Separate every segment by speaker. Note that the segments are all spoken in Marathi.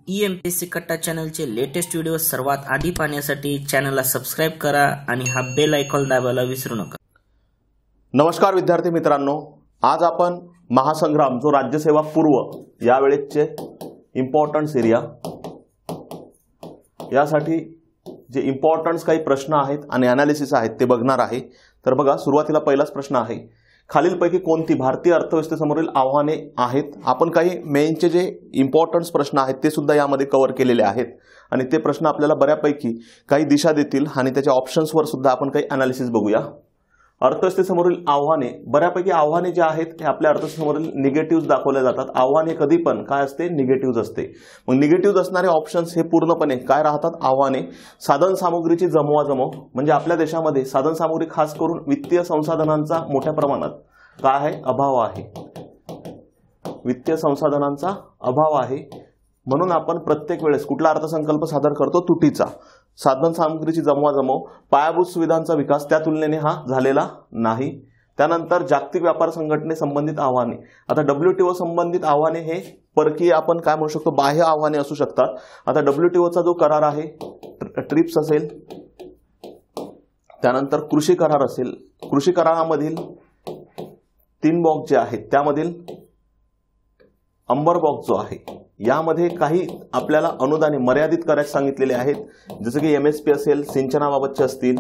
Speaker 1: EMPSC कट्टा चॅनलचे लेटेस्ट व्हिडिओ सर्वात आधी पाहण्यासाठी चॅनलला सबस्क्राइब करा आणि हा बेल आयकॉन दाबायला विसरू नका।
Speaker 2: नमस्कार विद्यार्थी मित्रांनो, आज आपण महासंग्राम जो राज्यसेवा पूर्व यावेळेचे इम्पॉर्टंट्स एरिया यासाठी जे इम्पॉर्टंट्स काही प्रश्न आहेत आणि एनालिसिस आहेत ते बघणार आहे। तर बघा, सुरुवातीला पहिलाच प्रश्न आहे, खालीलपैकी कोणती भारतीय अर्थव्यवस्थेसमोरील आव्हाने आहेत। आपण काही मेनचे जे इम्पॉर्टंट्स प्रश्न आहेत ते सुद्धा यामध्ये कव्हर केलेले आहेत आणि ते प्रश्न आपल्याला बऱ्यापैकी काही दिशा देतील आणि त्याच्या ऑप्शन्सवर सुद्धा आपण काही एनालिसिस बघूया। अर्थव्यवस्थेसमोरील आव्हाने, बऱ्यापैकी आव्हाने जे आहेत हे आपल्या अर्थव्यवस्थेसमोरील निगेटिव्ह दाखवले जातात। आव्हाने कधी पण काय असते, निगेटिव्ह असते। मग निगेटिव्ह असणारे ऑप्शन्स हे पूर्णपणे काय राहतात, आव्हाने। साधन सामुग्रीची जमवाजमव, म्हणजे आपल्या देशामध्ये साधन सामुग्री खास करून वित्तीय संसाधनांचा मोठ्या प्रमाणात काय आहे, अभाव आहे। वित्तीय संसाधनांचा अभाव आहे, म्हणून आपण प्रत्येक वेळेस कुठला अर्थसंकल्प सादर करतो, तुटीचा। साधन सामुग्रीची जमवाजमव, पायाभूत सुविधांचा विकास त्या तुलनेने हा झालेला नाही। त्यानंतर जागतिक व्यापार संघटने संबंधित आव्हाने, आता WTO संबंधित आव्हाने हे परकीय आपण काय म्हणू शकतो, बाह्य आव्हाने असू शकतात। आता WTOचा जो करार आहे, ट्रिप्स असेल, त्यानंतर कृषी करार असेल, कृषी करारामधील 3 बॉक्स जे आहेत त्यामधील अंबर बॉक्स जो आहे यामध्ये काही आपल्याला अनुदाने मर्यादित करायला सांगितलेले आहेत, जसे की MSP असेल, सिंचनाबाबतचे असतील,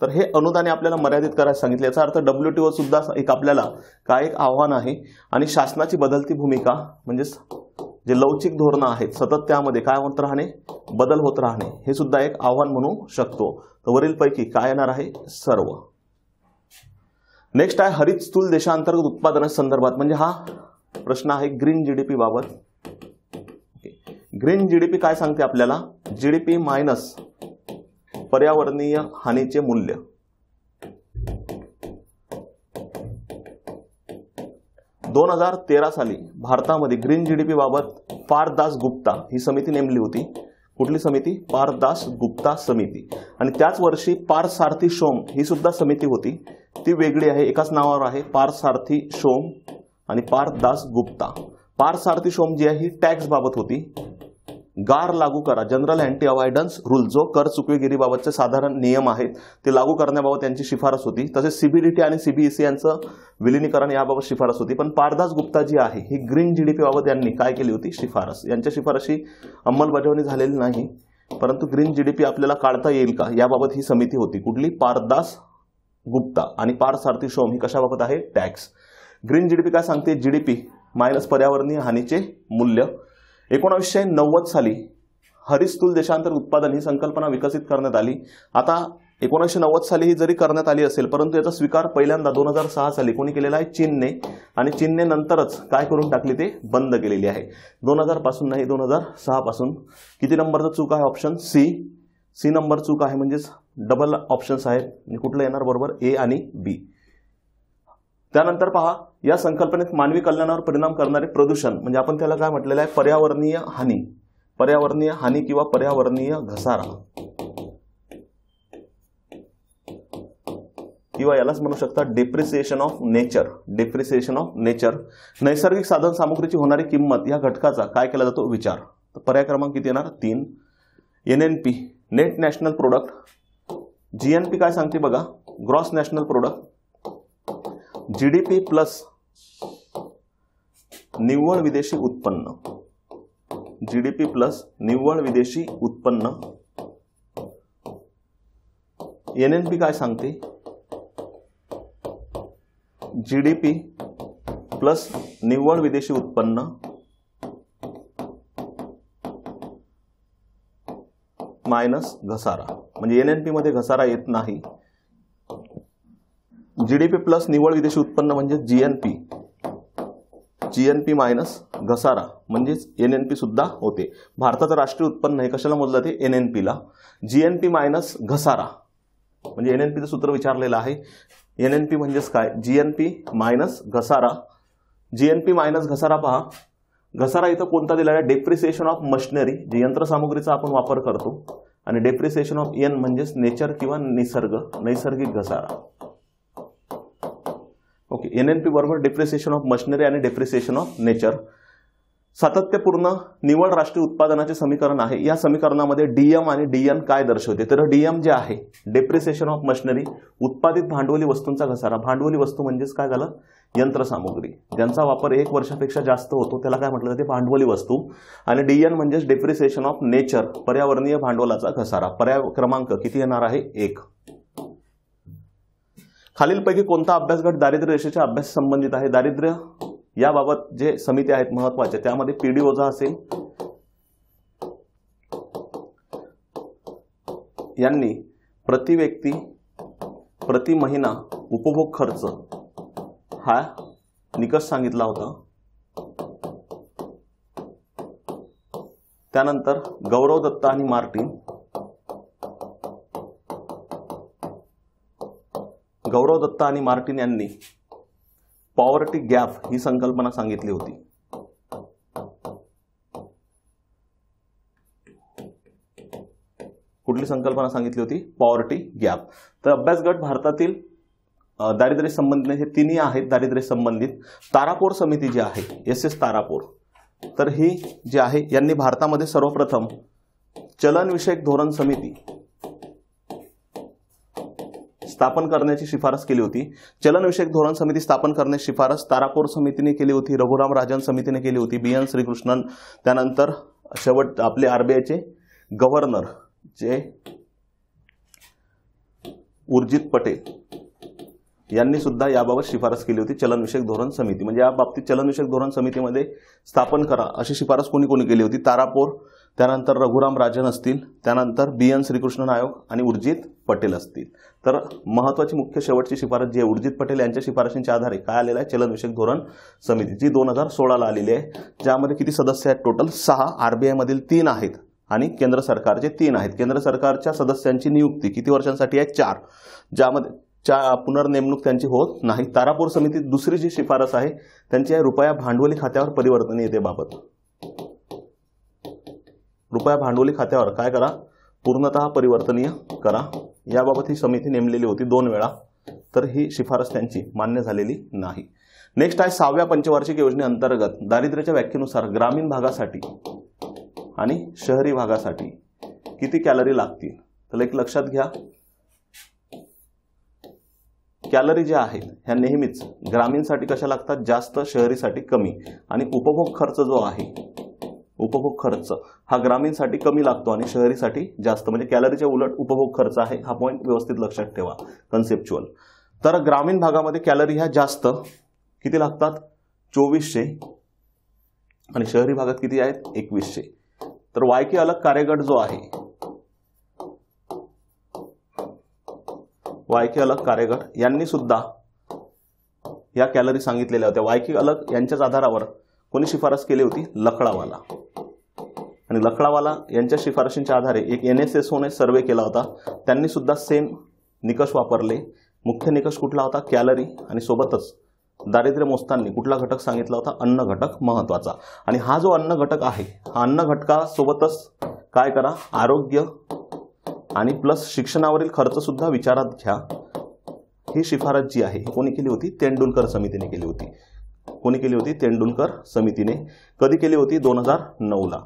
Speaker 2: तर हे अनुदाने आपल्याला मर्यादित करायला सांगितले। याचा अर्थ WTO सुद्धा एक आपल्याला काय एक आव्हान आहे। आणि शासनाची बदलती भूमिका, म्हणजे जे लवचिक धोरणं आहेत सतत त्यामध्ये काय होत राहणे, बदल होत राहणे, हे सुद्धा एक आव्हान म्हणू शकतो। तर वरीलपैकी काय येणार आहे, सर्व। नेक्स्ट आहे हरित स्थूल देशांतर्गत उत्पादनाच्या संदर्भात, म्हणजे हा प्रश्न आहे ग्रीन GDP बाबत। ग्रीन GDP काय सांगते आपल्याला, GDP मायनस पर्यावरणीय हानीचे मूल्य। दोन 2013 साली भारतामध्ये ग्रीन GDP बाबत पारदास गुप्ता ही समिती नेमली होती। कुठली समिती, पारदास गुप्ता समिती। आणि त्याच वर्षी पारसारथी शोम ही सुद्धा समिती होती, ती वेगळी आहे, एकाच नावावर आहे, पारसारथी शोम आणि पारदास गुप्ता। पारसारथी शोम जी आहे ही टॅक्स बाबत होती। गार लागू करा, जनरल अँटी अवॉइडन्स रूल, जो कर चुकवेगिरीबाबतचे साधारण नियम आहेत ते लागू करण्याबाबत त्यांची शिफारस होती। तसेच CBDT आणि CBEC यांचं विलिनीकरण याबाबत शिफारस होती। पण पारदास गुप्ता जी आहे ही ग्रीन GDP बाबत यांनी काय केली होती, शिफारस। यांच्या शिफारशी अंमलबजावणी झालेली नाही, परंतु ग्रीन GDP आपल्याला काढता येईल का याबाबत ही समिती होती। कुठली, पारदास गुप्ता। आणि पारसारथी शोम ही कशाबाबत आहे, टॅक्स। ग्रीन GDP काय सांगते, GDP मायनस पर्यावरणीय हानीचे मूल्य। 1990 साली हरित स्थूल देशांतर्गत उत्पादन ही संकल्पना विकसित करण्यात आली। आता 1990 साली ही जरी करण्यात आली असेल, परंतु याचा स्वीकार पहिल्यांदा 2006 साली कोणी केलेला आहे, चीनने। आणि चीनने नंतरच काय करून टाकली, ते बंद केलेली आहे। 2000 पासून नाही, 2006 पासून। किती नंबरचा चूक आहे, ऑप्शन सी नंबर चूक आहे, म्हणजेच डबल ऑप्शन्स आहेत, कुठलं येणार बरोबर, A आणि B। त्यानंतर पहा, या संकल्पनेत मानवी कल्याणावर परिणाम करणारे प्रदूषण, म्हणजे आपण त्याला काय म्हटलेलं आहे, पर्यावरणीय हानी। पर्यावरणीय हानी किंवा पर्यावरणीय घसारा, किंवा यालाच म्हणू शकता depreciation of nature. Depreciation of nature, नैसर्गिक साधन सामुग्रीची होणारी किंमत या घटकाचा काय केला जातो, विचार। तर पर्याय क्रमांक किती येणार, 3। NNP net national product. GNP काय सांगते बघा, gross national product. GDP plus निव्वळ विदेशी उत्पन्न। GDP प्लस निव्वळ विदेशी उत्पन्न। NNP काय सांगते, GDP प्लस निव्वळ विदेशी उत्पन्न मायनस घसारा, म्हणजे NNP मध्ये घसारा येत नाही। GDP प्लस निव्वळ विदेशी उत्पन्न म्हणजे GNP मायनस घसारा म्हणजेच NNP सुद्धा होते। भारताचं राष्ट्रीय उत्पन्न हे कशाला मोजलं जाते, NNP ला। GNP मायनस घसारा म्हणजे NNPचं सूत्र विचारलेलं आहे। NNP म्हणजेच काय, GNP मायनस घसारा। GNP मायनस घसारा पहा, घसारा इथं कोणता दिला आहे, डेप्रिसिएशन ऑफ मशिनरी, जे यंत्रसामुग्रीचा आपण वापर करतो, आणि डेप्रिसिएशन ऑफ N म्हणजेच नेचर किंवा नैसर्गिक घसारा। ओके, NNP बरोबर डेप्रिसिएशन ऑफ मशिनरी आणि डेप्रिसिएशन ऑफ नेचर। सातत्यपूर्ण निव्वळ राष्ट्रीय उत्पादनाचे समीकरण आहे. या समीकरणामध्ये डीएम आणि डीएन काय दर्शवते, तर डीएम जे आहे डेप्रिसिएशन ऑफ मशिनरी, उत्पादित भांडवली वस्तूंचा घसारा. भांडवली वस्तू म्हणजेच काय झालं, यंत्रसामुग्री ज्यांचा वापर 1 वर्षापेक्षा जास्त होतो त्याला काय म्हटलं जाते, भांडवली वस्तू. आणि डीएन म्हणजेच डेप्रिसिएशन ऑफ नेचर, पर्यावरणीय भांडवलाचा घसारा. पर्याय क्रमांक किती येणार आहे, 1. खालीलपैकी कोणता अभ्यासगट दारिद्र्य रेषेच्या अभ्यास संबंधित आहे. दारिद्र्य याबाबत जे समिती आहेत महत्वाचे त्यामध्ये पीडी ओझा असेल, यांनी प्रति व्यक्ती प्रति महिना उपभोग खर्च हा निकष सांगितला होता. त्यानंतर गौरव दत्ता आणि मार्टिन, गौरव दत्ता आणि मार्टिन यांनी पॉवर्टी गॅप ही संकल्पना सांगितली होती. कुठली संकल्पना सांगितली होती, पॉवर्टी गॅप. तर अभ्यासगट भारतातील दारिद्र्य संबंधित हे तिन्ही आहेत दारिद्र्य संबंधित. तारापोर समिती जी आहे, SS तारापोर, तर ही जी आहे यांनी भारतामध्ये सर्वप्रथम चलनविषयक धोरण समिती स्थापन करण्याची शिफारस केली होती. चलनविषयक धोरण समिती स्थापन करण्याची शिफारस तारापोर समितीने केली होती, रघुराम राजन समितीने केली होती, BN श्रीकृष्णन, त्यानंतर शेवट आपले RBIचे गव्हर्नर जे उर्जित पटेल यांनी सुद्धा याबाबत शिफारस केली होती. चलनविषयक धोरण समिती म्हणजे या बाबतीत चलनविषयक धोरण समितीमध्ये स्थापन करा अशी शिफारस कोणी कोणी केली होती, तारापोर, त्यानंतर रघुराम राजन असतील, त्यानंतर BN श्रीकृष्णन आयोग आणि उर्जित पटेल असतील. तर महत्वाची मुख्य शेवटची शिफारस जी आहे उर्जित पटेल यांच्या शिफारशींच्या आधारे काय आलेला आहे, चलनविषयक धोरण समिती, जी 2016ला आलेली आहे. ज्यामध्ये किती सदस्य आहेत, टोटल 6. RBI मधील 3 आहेत आणि केंद्र सरकारचे 3 आहेत. केंद्र सरकारच्या सदस्यांची नियुक्ती किती वर्षांसाठी आहे, 4, ज्यामध्ये पुनर्नेमणूक त्यांची होत नाही. तारापूर समितीत दुसरी जी शिफारस आहे त्यांची आहे रुपया भांडवली खात्यावर परिवर्तनीयतेबाबत. रुपया भांडवली खात्यावर काय करा, पूर्णतः परिवर्तनीय करा. याबाबत ही समिती नेमलेली होती 2 वेळा, तर ही शिफारस त्यांची मान्य झालेली नाही. नेक्स्ट आहे 6व्या पंचवार्षिक योजनेअंतर्गत दारिद्र्याच्या व्याख्येनुसार ग्रामीण भागासाठी आणि शहरी भागासाठी किती कॅलरी लागतील. तर एक लक्षात घ्या, कॅलरी ज्या आहेत ह्या नेहमीच ग्रामीणसाठी कशा लागतात, जास्त, शहरीसाठी कमी. आणि उपभोग खर्च जो आहे, उपभोग खर्च हा ग्रामीणसाठी कमी लागतो आणि शहरीसाठी जास्त. म्हणजे कॅलरीच्या उलट उपभोग खर्च आहे. हा पॉईंट व्यवस्थित लक्षात ठेवा, कन्सेप्च्युअल. तर ग्रामीण भागामध्ये कॅलरी ह्या जास्त किती लागतात, 2400, आणि शहरी भागात किती आहेत, 2100. तर वाय के अलग कार्यगट जो आहे, वाय के अलग कार्यगट यांनी सुद्धा या कॅलरी सांगितलेल्या होत्या. वाय के अलग यांच्याच आधारावर कोणी शिफारस केली होती, लखडावाला. आणि लखडावाला यांच्या शिफारशींच्या आधारे एक NSSOने सर्वे केला होता. त्यांनी सुद्धा सेम निकष वापरले. मुख्य निकष कुठला होता, कॅलरी, आणि सोबतच दारिद्र्य मोजताना कुठला घटक सांगितला होता, अन्न घटक महत्वाचा. आणि हा जो अन्न घटक आहे, हा अन्न घटकासोबतच काय करा, आरोग्य आणि प्लस शिक्षणावरील खर्च सुद्धा विचारात घ्या. ही शिफारस जी आहे कोणी केली होती, तेंडुलकर समितीने केली होती. कोणी केली होती, तेंडुलकर समितीने. कधी केली होती, 2009ला.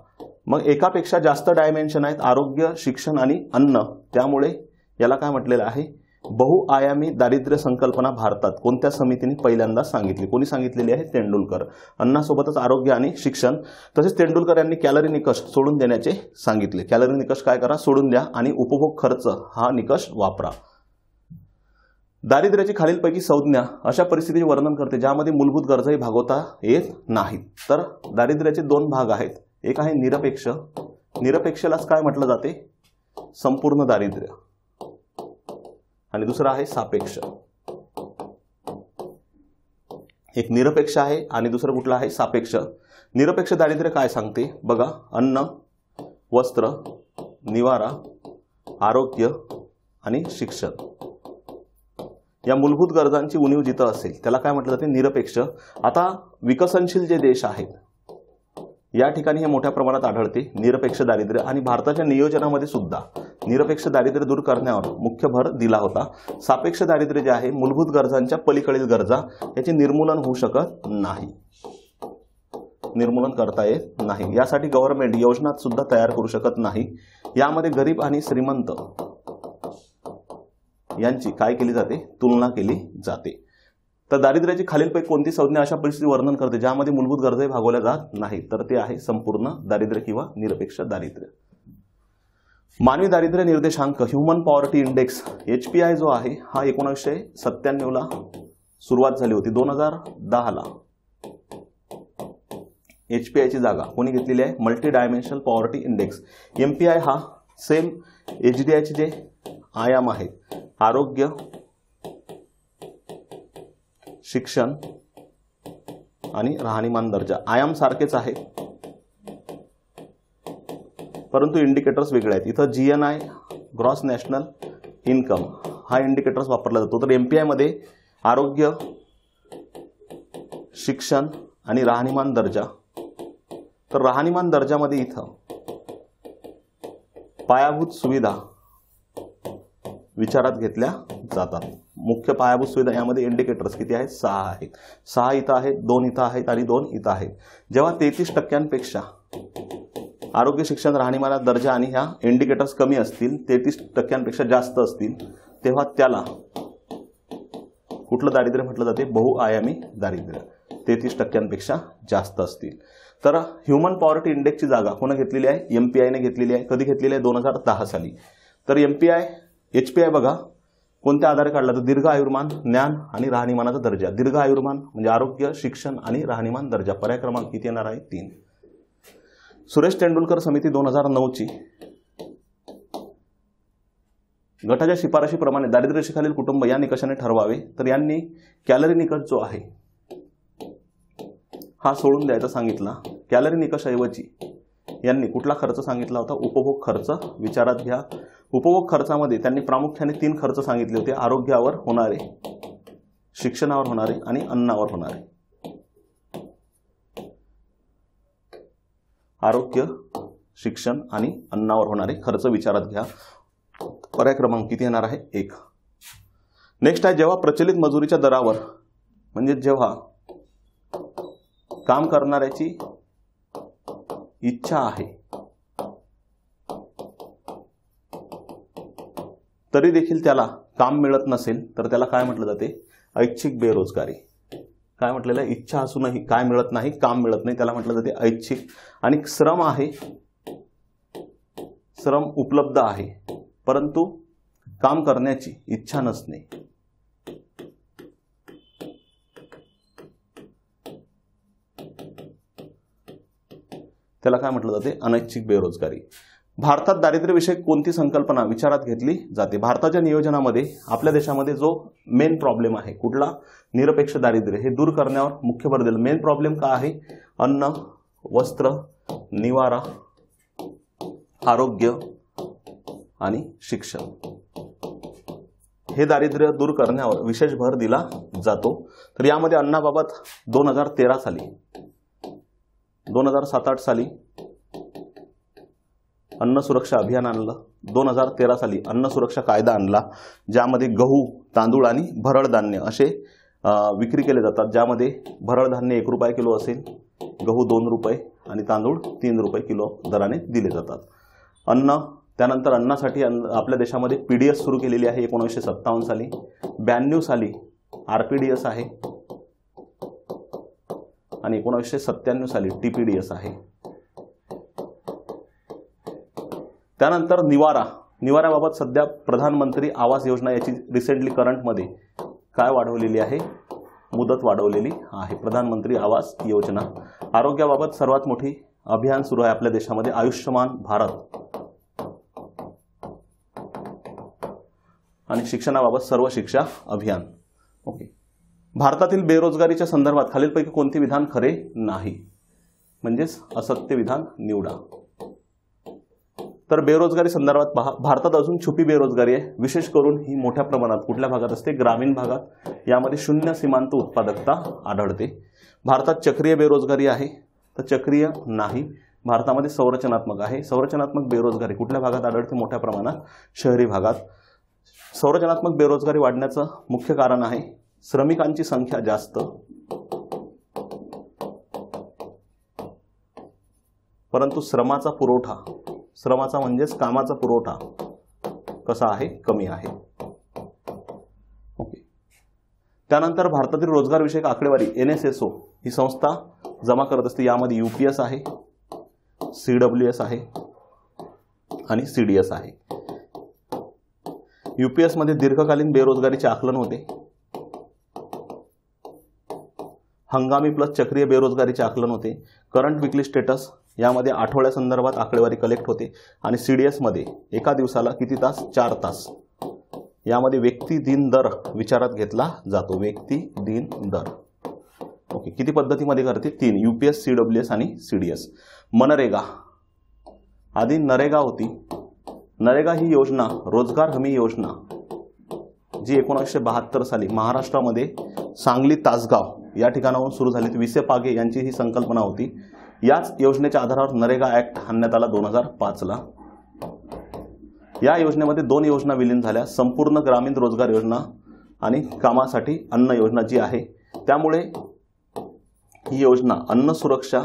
Speaker 2: मग एकापेक्षा जास्त डायमेन्शन आहेत, आरोग्य, शिक्षण आणि अन्न. त्यामुळे याला काय म्हटलेलं आहे, बहुआयामी दारिद्र्य संकल्पना भारतात कोणत्या समितीने पहिल्यांदा सांगितली. कोणी सांगितलेली आहे, तेंडुलकर. अन्नासोबतच आरोग्य आणि शिक्षण. तसेच तेंडुलकर यांनी कॅलरी निकष सोडून देण्याचे सांगितले. कॅलरी निकष काय करा, सोडून द्या, आणि उपभोग खर्च हा निकष वापरा. दारिद्र्याची खालीलपैकी संज्ञा अशा परिस्थितीचे वर्णन करते ज्यामध्ये मूलभूत गरजाही भागवता येत नाहीत. तर दारिद्र्याचे 2 भाग आहेत. एक आहे निरपेक्ष. निरपेक्षलाच काय म्हटलं जाते, संपूर्ण दारिद्र्य. आणि दुसरा आहे सापेक्ष. एक निरपेक्ष आहे आणि दुसरं कुठलं आहे, सापेक्ष. निरपेक्ष दारिद्र्य काय सांगते बघा, अन्न, वस्त्र, निवारा, आरोग्य आणि शिक्षण या मूलभूत गरजांची उणीव जिथं असेल त्याला काय म्हटलं जाते, निरपेक्ष. आता विकसनशील जे देश आहेत या ठिकाणी हे मोठ्या प्रमाणात आढळते निरपेक्ष दारिद्र्य. आणि भारताच्या नियोजनामध्ये सुद्धा निरपेक्ष दारिद्र्य दूर करण्यावर मुख्य भर दिला होता. सापेक्ष दारिद्र्य जे आहे, मूलभूत गरजांच्या पलीकडील गरजा, याचे निर्मूलन होऊ शकत नाही. निर्मूलन करता येत नाही. यासाठी गव्हर्नमेंट योजना सुद्धा तयार करू शकत नाही. यामध्ये गरीब आणि श्रीमंत यांची काय केली जाते, तुलना केली जाते. तर दारिद्र्याची खालीलपैकी कोणती संज्ञा अशा परिस्थिती वर्णन करते ज्यामध्ये मूलभूत गरजाही भागवल्या जात नाही, तर ते आहे संपूर्ण दारिद्र्य किंवा निरपेक्ष दारिद्र्य. मानवी दारिद्र्य निर्देशांक ह्युमन पॉवर्टी इंडेक्स HPI जो आहे हा 1997 ला सुरुवात झाली होती. 2010 ला HPI ची जागा कोणी घेतलेली आहे, multi dimensional poverty index. MPI हा सेम HDI चे जे आयाम आहेत, आरोग्य, शिक्षण आणि राहणीमान दर्जा, आयाम सारखेच आहेत परंतु इंडिकेटर्स वेगळे आहेत. इथं GNI ग्रॉस नॅशनल इन्कम हा इंडिकेटर्स वापरला जातो. तर MPI मध्ये आरोग्य, शिक्षण आणि राहणीमान दर्जा. तर राहणीमान दर्जामध्ये इथं पायाभूत सुविधा विचारात घेतल्या जातात. मुख्य पायाभूत सुविधा यामध्ये इंडिकेटर्स किती आहेत, 6 आहेत. 6 इथं आहेत, 2 इथं आहेत आणि 2 इथं आहेत. जेव्हा 33% आरोग्य, शिक्षण, राहणीमान दर्जा आणि ह्या इंडिकेटर्स कमी असतील, 33% जास्त असतील, तेव्हा त्याला कुठलं दारिद्र्य म्हटलं जाते, बहुआयामी दारिद्र्य. 33% जास्त असतील. तर ह्युमन पॉवर्टी इंडेक्सची जागा कोण घेतलेली आहे, MPI ने घेतलेली आहे. कधी घेतलेली आहे, 2010 साली. तर HPI बघा कोणत्या आधारे काढला, तर दीर्घ आयुर्मान, ज्ञान आणि राहणीमानाचा दर्जा. दीर्घ आयुर्मान म्हणजे आरोग्य, शिक्षण आणि राहणीमान दर्जा. पर्याय क्रमांक किती येणार आहे, 3. सुरेश तेंडुलकर समिती 2009 ची गटाच्या शिफारशीप्रमाणे दारिद्र्य रेषेखालील कुटुंब या निकषाने ठरवावे. तर यांनी कॅलरी निकष जो आहे हा सोडून द्यायचा सांगितला. कॅलरी निकषाऐवजी यांनी कुठला खर्च सांगितला होता, उपभोग खर्च विचारात घ्या. उपभोग खर्चामध्ये त्यांनी प्रामुख्याने 3 खर्च सांगितले होते, आरोग्यावर होणारे, शिक्षणावर होणारे आणि अन्नावर होणारे. आरोग्य, शिक्षण आणि अन्नावर होणारे खर्च विचारात घ्या. पर्याय क्रमांक किती येणार आहे, 1. नेक्स्ट आहे, जेव्हा प्रचलित मजुरीच्या दरावर म्हणजे जेव्हा काम करणाऱ्याची इच्छा आहे तरी देखील त्याला काम मिळत नसेल तर त्याला काय म्हटलं जाते, ऐच्छिक बेरोजगारी. काय म्हटलेलं आहे, इच्छा असूनही काय मिळत नाही, काम मिळत नाही, त्याला म्हटलं जाते ऐच्छिक. आणि श्रम आहे, श्रम उपलब्ध आहे परंतु काम करण्याची इच्छा नसणे, त्याला काय म्हटलं जाते, अनैच्छिक बेरोजगारी. भारतात दारिद्र्यविषयक कोणती संकल्पना विचारात घेतली जाते. भारताच्या नियोजनामध्ये आपल्या देशामध्ये जो मेन प्रॉब्लेम आहे कुठला, निरपेक्ष दारिद्र्य, हे दूर करण्यावर मुख्य भर दिला. मेन प्रॉब्लेम काय आहे, अन्न, वस्त्र, निवारा, आरोग्य आणि शिक्षण, हे दारिद्र्य दूर करण्यावर विशेष भर दिला जातो. तर यामध्ये अन्नाबाबत 2013 साली 2007-8 साली अन्न सुरक्षा अभियान आणलं. 2013 साली अन्न सुरक्षा कायदा आणला ज्यामध्ये गहू, तांदूळ आणि भरड धान्य असे विक्री केले जातात. ज्यामध्ये भरड धान्य 1 रुपये किलो असेल, गहू 2 रुपये आणि तांदूळ 3 रुपये किलो दराने दिले जातात. अन्न, त्यानंतर अन्नासाठी आपल्या देशामध्ये PDS सुरू केलेली आहे 1957 साली. 92 साली RPDS आहे आणि 1997 साली TPDS आहे. त्यानंतर निवाऱ्याबाबत सध्या प्रधानमंत्री आवास योजना याची रिसेंटली करंटमध्ये काय वाढवलेली आहे, मुदत वाढवलेली आहे, प्रधानमंत्री आवास योजना. आरोग्याबाबत सर्वात मोठी अभियान सुरू आहे आपल्या देशामध्ये, आयुष्यमान भारत. आणि शिक्षणाबाबत सर्व शिक्षा अभियान. ओके. भारतातील बेरोजगारीच्या संदर्भात खालीलपैकी कोणते विधान खरे नाही, म्हणजेच असत्य विधान निवडा. तर बेरोजगारी संदर्भात भारतात अजून छुपी बेरोजगारी आहे. विशेष करून ही मोठ्या प्रमाणात कुठल्या भागात असते, ग्रामीण भागात. यामध्ये शून्य सीमांत उत्पादकता आढळते. भारतात चक्रीय बेरोजगारी आहे, तर चक्रीय नाही. भारतामध्ये संरचनात्मक आहे. संरचनात्मक बेरोजगारी कुठल्या भागात आढळते, मोठ्या प्रमाणात शहरी भागात. संरचनात्मक बेरोजगारी वाढण्याचं मुख्य कारण आहे श्रमिकांची संख्या जास्त परंतु श्रमाचा पुरवठा, श्रमाचा म्हणजेच कामाचा पुरवठा कसा आहे, कमी आहे. ओके. त्यानंतर भारतातील रोजगार विषयक आकडेवारी NSSO ही संस्था जमा करत असते. यामध्ये UPS आहे, CWS आहे आणि CDS आहे. UPS मध्ये दीर्घकालीन बेरोजगारीचे आकलन होते. हंगामी प्लस चक्रीय बेरोजगारीचे आकलन होते. करंट विकली स्टेटस यामध्ये आठवड्या संदर्भात आकडेवारी कलेक्ट होते. आणि CDS मध्ये एका दिवसाला किती तास, 4 तास. यामध्ये व्यक्ती दिन दर विचारात घेतला जातो. व्यक्ती दिन दर. ओके. किती पद्धतीमध्ये करते, 3, UPS, CWS आणि CDS. मनरेगा आधी नरेगा होती. नरेगा ही योजना, रोजगार हमी योजना, जी 1972 साली महाराष्ट्रामध्ये सांगली तासगाव या ठिकाणाहून सुरू झाली. विसे पागे यांची ही संकल्पना होती. याच योजनेच्या आधारावर नरेगा ऍक्ट आणण्यात आला 2005 ला. या योजनेमध्ये 2 योजना विलीन झाल्या, संपूर्ण ग्रामीण रोजगार योजना आणि कामासाठी अन्न योजना जी आहे. त्यामुळे ही योजना अन्न सुरक्षा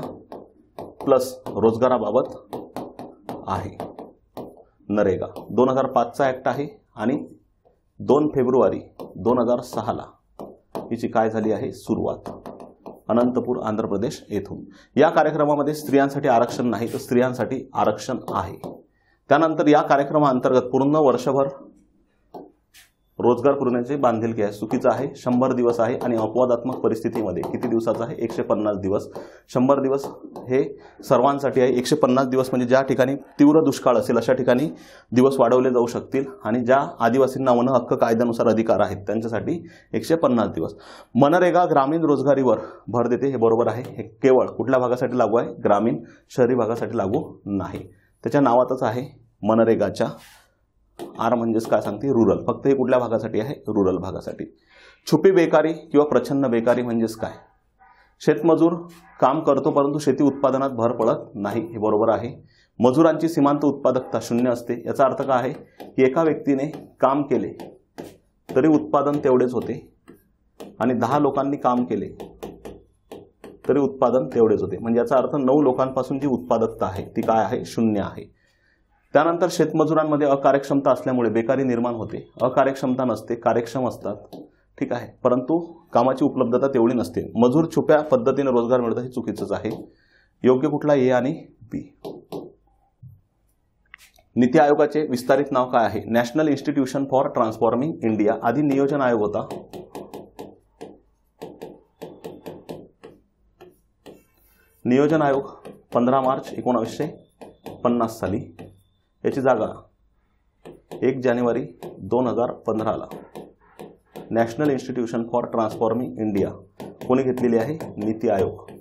Speaker 2: प्लस रोजगाराबाबत आहे. नरेगा 2005चा ऍक्ट आहे आणि 2 फेब्रुवारी 2006 ला हिची काय झाली आहे, सुरुवात. अनंतपूर, आंध्र प्रदेश येथून. या कार्यक्रमामध्ये स्त्रियांसाठी आरक्षण नाही, तर स्त्रियांसाठी आरक्षण आहे. त्यानंतर या कार्यक्रमाअंतर्गत पूर्ण वर्षभर रोजगार पुरवण्याची बांधिलकी आहे. चुकीचं आहे. 100 दिवस आहे आणि अपवादात्मक परिस्थितीमध्ये किती दिवसाचा आहे, 150 दिवस. 100 दिवस हे सर्वांसाठी आहे. 150 दिवस म्हणजे ज्या ठिकाणी तीव्र दुष्काळ असेल अशा ठिकाणी दिवस वाढवले जाऊ शकतील आणि ज्या आदिवासींना वन हक्क कायद्यानुसार अधिकार आहेत त्यांच्यासाठी 150 दिवस. मनरेगा ग्रामीण रोजगारीवर भर देते, हे बरोबर आहे. हे केवळ कुठल्या भागासाठी लागू आहे, ग्रामीण, शहरी भागासाठी लागू नाही. त्याच्या नावातच आहे मनरेगाच्या. आर म्हणजेच काय सांगते, रुरल. फक्त हे कुठल्या भागासाठी आहे, रुरल भागासाठी. छुपी बेकारी किंवा प्रच्छन्न बेकारी म्हणजेच काय, शेतमजूर काम करतो परंतु शेती उत्पादनात भर पडत नाही, हे बरोबर आहे. मजुरांची सीमांत उत्पादकता 0 असते. याचा अर्थ काय आहे की एका व्यक्तीने काम केले तरी उत्पादन तेवढेच होते आणि 10 लोकांनी काम केले तरी उत्पादन तेवढेच होते. म्हणजे याचा अर्थ 9 लोकांपासून जी उत्पादकता आहे ती काय आहे, 0 आहे. त्यानंतर शेतमजुरांमध्ये अकार्यक्षमता असल्यामुळे बेकारी निर्माण होते. अकार्यक्षमता नसते, कार्यक्षम असतात, ठीक आहे, परंतु कामाची उपलब्धता तेवढी नसते. मजूर छुप्या पद्धतीने रोजगार मिळतात, हे चुकीचंच आहे. योग्य कुठला, ए आणि बी. नीती आयोगाचे विस्तारित नाव काय आहे, national institution for transforming India. आधी नियोजन आयोग होता. नियोजन आयोग 15 मार्च 1950 साली. याची जागा 1 जानेवारी 2015 ला national institution for transforming India कोणी घेतलेली आहे, NITI Aayog.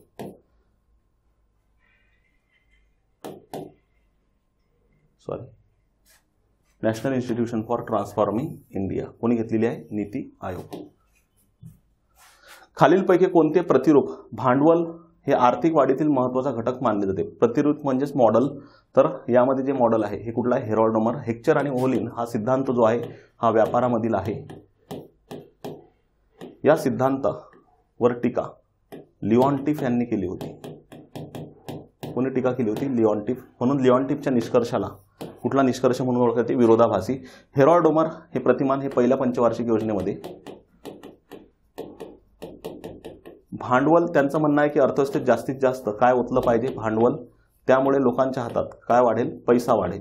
Speaker 2: National institution for transforming India कोणी घेतलेली आहे, नीती आयोग. खालीलपैकी कोणते प्रतिरूप भांडवल हे आर्थिक वाढीतील महत्त्वाचा घटक मानले जाते. प्रतिरूप म्हणजेच मॉडेल. तर यामध्ये जे मॉडेल आहे हे कुठलं आहे, हेरॉल्डोमर. हेक्चर आणि ओहलिन हा सिद्धांत जो आहे हा व्यापारामधील आहे. या सिद्धांतावर टीका लिओन्टिफ यांनी केली होती. कोणी टीका केली होती, लिओन्टिफ. म्हणून लिओन्टिफच्या निष्कर्षाला कुठला निष्कर्ष म्हणून ओळखते, विरोधाभासी. हेरॉल्डोमर हे प्रतिमान हे पहिल्या पंचवार्षिक योजनेमध्ये. भांडवल त्यांचं म्हणणं आहे की अर्थव्यवस्थेत जास्तीत जास्त काय ओतलं पाहिजे, भांडवल. त्यामुळे लोकांच्या हातात काय वाढेल, पैसा वाढेल.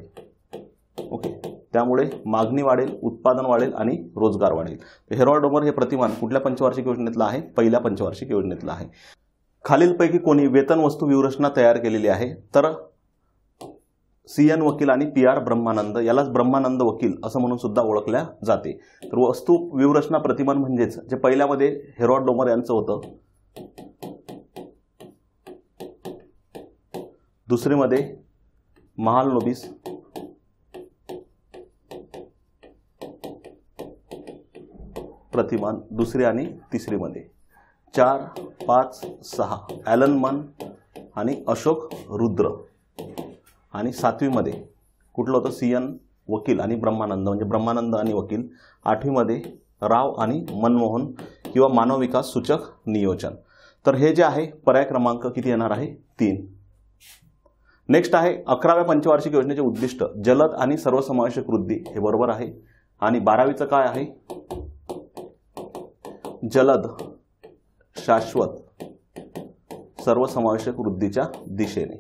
Speaker 2: ओके. त्यामुळे मागणी वाढेल, उत्पादन वाढेल आणि रोजगार वाढेल. हेरॉल्डोमर हे प्रतिमान कुठल्या पंचवार्षिक योजनेतलं आहे, पहिल्या पंचवार्षिक योजनेतलं आहे. खालीलपैकी कोणी वेतन वस्तू व्यूहरचना तयार केलेली आहे, तर CN वकील आणि PR ब्रह्मानंद. यालाच ब्रह्मानंद वकील असं म्हणून सुद्धा ओळखल्या जाते. तर वस्तू व्यूहरचना प्रतिमान म्हणजेच जे पहिल्यामध्ये हेरॉल्डोमर यांचं होतं, दुसरीमध्ये महालनोबिस, प्रतिमान दुसरी आणि तिसरीमध्ये 4, 5, 6 ॲलन मन आणि अशोक रुद्र. आणि 7वीमध्ये कुठलं होतं, CN वकील आणि ब्रह्मानंद म्हणजे ब्रह्मानंद आणि वकील. 8वीमध्ये राव आणि मनमोहन किंवा मानव विकास सूचक नियोजन. तर हे जे आहे पर्याय क्रमांक किती येणार आहे, 3. नेक्स्ट आहे 11व्या पंचवार्षिक योजनेचे उद्दिष्ट जलद आणि सर्वसमावेशक वृद्धी, हे बरोबर आहे. आणि 12वीचं काय आहे, जलद शाश्वत सर्वसमावेशक वृद्धीच्या दिशेने.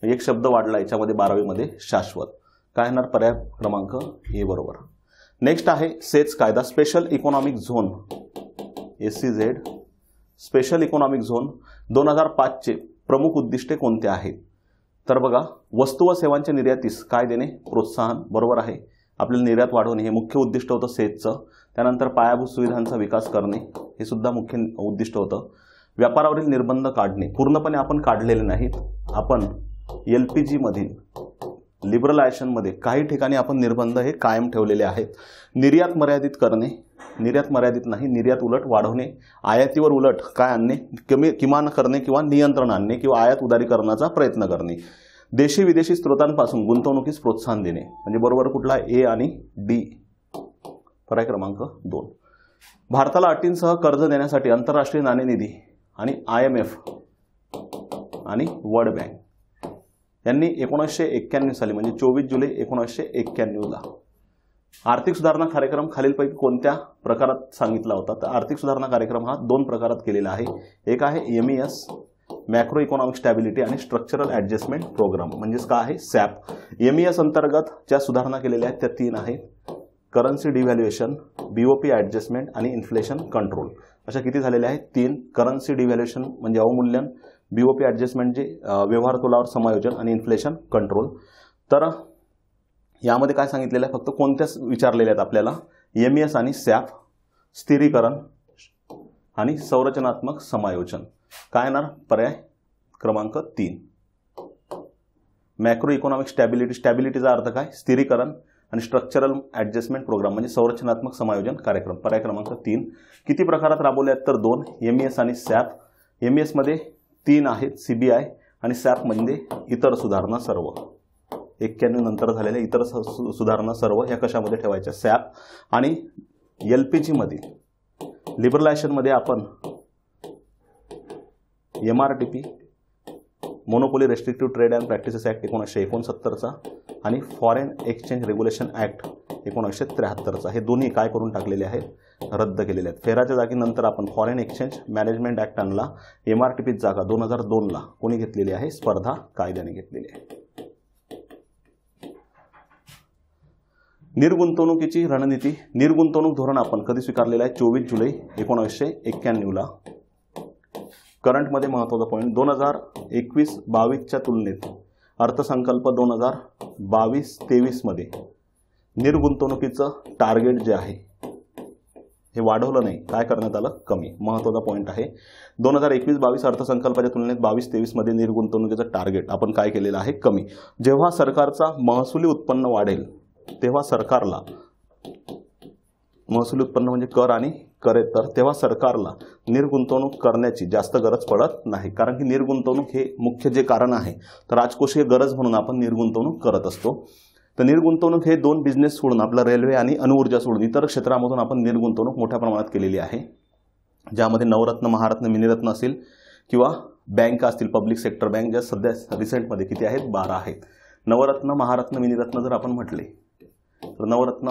Speaker 2: एक शब्द वाढला याच्यामध्ये 12वीमध्ये, शाश्वत. काय येणार, पर्याय क्रमांक ए बरोबर. नेक्स्ट आहे सेज कायदा, special economic zone SEZ, special economic zone 2005चे प्रमुख उद्दिष्टे कोणते आहेत? तर बघा, वस्तू व सेवांच्या निर्यातीस काय देणे, प्रोत्साहन, बरोबर आहे. आपल्याला निर्यात वाढवणे हे मुख्य उद्दिष्ट होतं सेजचं. त्यानंतर पायाभूत सुविधांचा विकास करणे हे सुद्धा मुख्य उद्दिष्ट होतं. व्यापारावरील निर्बंध काढणे, पूर्णपणे आपण काढलेले नाहीत. आपण LPG मधील लिबरलायझेशनमध्ये काही ठिकाणी आपण निर्बंध हे कायम ठेवलेले आहेत. निर्यात मर्यादित करणे, निर्यात मर्यादित नाही, निर्यात उलट वाढवणे, आयातीवर उलट काय आणणे, किमान करणे किंवा नियंत्रण आणणे किंवा आयात उदारीकरणाचा प्रयत्न करणे. देशी विदेशी स्रोतांपासून गुंतवणुकीस प्रोत्साहन देणे, म्हणजे बरोबर कुठला, ए आणि डी, पर्याय क्रमांक 2. भारताला अटींसह कर्ज देण्यासाठी आंतरराष्ट्रीय नाणेनिधी आणि IMF आणि वर्ल्ड बँक यांनी 1991 साली म्हणजे 24 जुलै 1991ला आर्थिक सुधारणा कार्यक्रम खालीलपैकी कोणत्या प्रकारात सांगितला होता? तर आर्थिक सुधारणा कार्यक्रम हा 2 प्रकारात केलेला आहे. एक आहे MES मॅक्रो इकॉनॉमिक स्टॅबिलिटी आणि स्ट्रक्चरल ॲडजस्टमेंट प्रोग्राम, म्हणजेच काय आहे, SAP. MES अंतर्गत ज्या सुधारणा केलेल्या आहेत त्या 3 आहेत, करन्सी डिव्हॅल्युएशन, BOP ॲडजस्टमेंट आणि इन्फ्लेशन कंट्रोल. अशा किती झालेल्या आहेत? 3. करन्सी डिव्हॅल्युएशन म्हणजे अवमूल्यन, BOP ॲडजस्टमेंट जे व्यवहार तोलावर समायोजन आणि इन्फ्लेशन कंट्रोल. तर यामध्ये काय सांगितलेलं आहे, फक्त कोणत्या विचारलेल्या आहेत आपल्याला, MES आणि SAP, स्थिरीकरण आणि संरचनात्मक समायोजन. काय येणार, पर्याय क्रमांक 3. मॅक्रो इकॉनॉमिक स्टॅबिलिटी, स्टॅबिलिटीचा अर्थ काय, स्थिरीकरण, आणि स्ट्रक्चरल ॲडजस्टमेंट प्रोग्राम म्हणजे संरचनात्मक समायोजन कार्यक्रम, पर्याय क्रमांक 3. किती प्रकारात राबवले आहेत? तर 2, MES आणि SAP. MES मध्ये 3 आहेत, CBI, आणि SAP मध्ये इतर सुधारणा सर्व. 91 नंतर झालेल्या इतर सुधारणा सर्व या कशामध्ये ठेवायच्या, SAP. आणि LPG मध्ये लिबरलायझेशन मध्ये आपण MRTP monopoly restrictive trade and practices act 1969चा आणि फॉरेन एक्सचेंज रेग्युलेशन ॲक्ट 1973चा, हे दोन्ही काय करून टाकलेले आहेत, रद्द केलेले आहेत. फेराच्या जागी नंतर आपण फॉरेन एक्सचेंज मॅनेजमेंट ॲक्ट आणला. MRTP जागा 2002ला कोणी घेतलेली आहे, स्पर्धा कायद्याने घेतलेली आहे. निर्गुंतवणुकीची रणनीती, निर्गुंतवणूक धोरण आपण कधी स्वीकारलेलं आहे, 24 जुलै 1991ला. करंटमध्ये महत्त्वाचा पॉईंट, 2021-22च्या तुलनेत अर्थसंकल्प 2022-23 मध्ये निर्गुंतवणुकीचं टार्गेट जे आहे हे वाढवलं नाही, काय करण्यात आलं, कमी. महत्त्वाचा पॉईंट आहे. 2021-22 अर्थसंकल्पाच्या तुलनेत 22-23 मध्ये निर्गुंतवणुकीचं टार्गेट आपण काय केलेलं आहे, कमी. जेव्हा सरकारचा महसुली उत्पन्न वाढेल तेव्हा सरकारला, महसुली उत्पन्न म्हणजे कर आणि करेतर, तेव्हा सरकारला निर्गुंतवणूक करण्याची जास्त गरज पडत नाही. कारण की निर्गुंतवणूक हे मुख्य जे कारण आहे, तर राजकोषीय गरज म्हणून आपण निर्गुंतवणूक करत असतो. तर निर्गुंतवणूक हे 2 बिझनेस सोडून, आपला रेल्वे आणि अणुऊर्जा सोडून इतर क्षेत्रामधून आपण निर्गुंतवणूक मोठ्या प्रमाणात केलेली आहे. ज्यामध्ये नवरत्न, महारत्न, मिनिरत्न असतील किंवा बँका असतील, पब्लिक सेक्टर बँक, ज्या सध्या रिसेंटमध्ये किती आहेत, 12 आहेत. नवरत्न, महारत्न, मिनिरत्न जर आपण म्हटले तर नवरत्न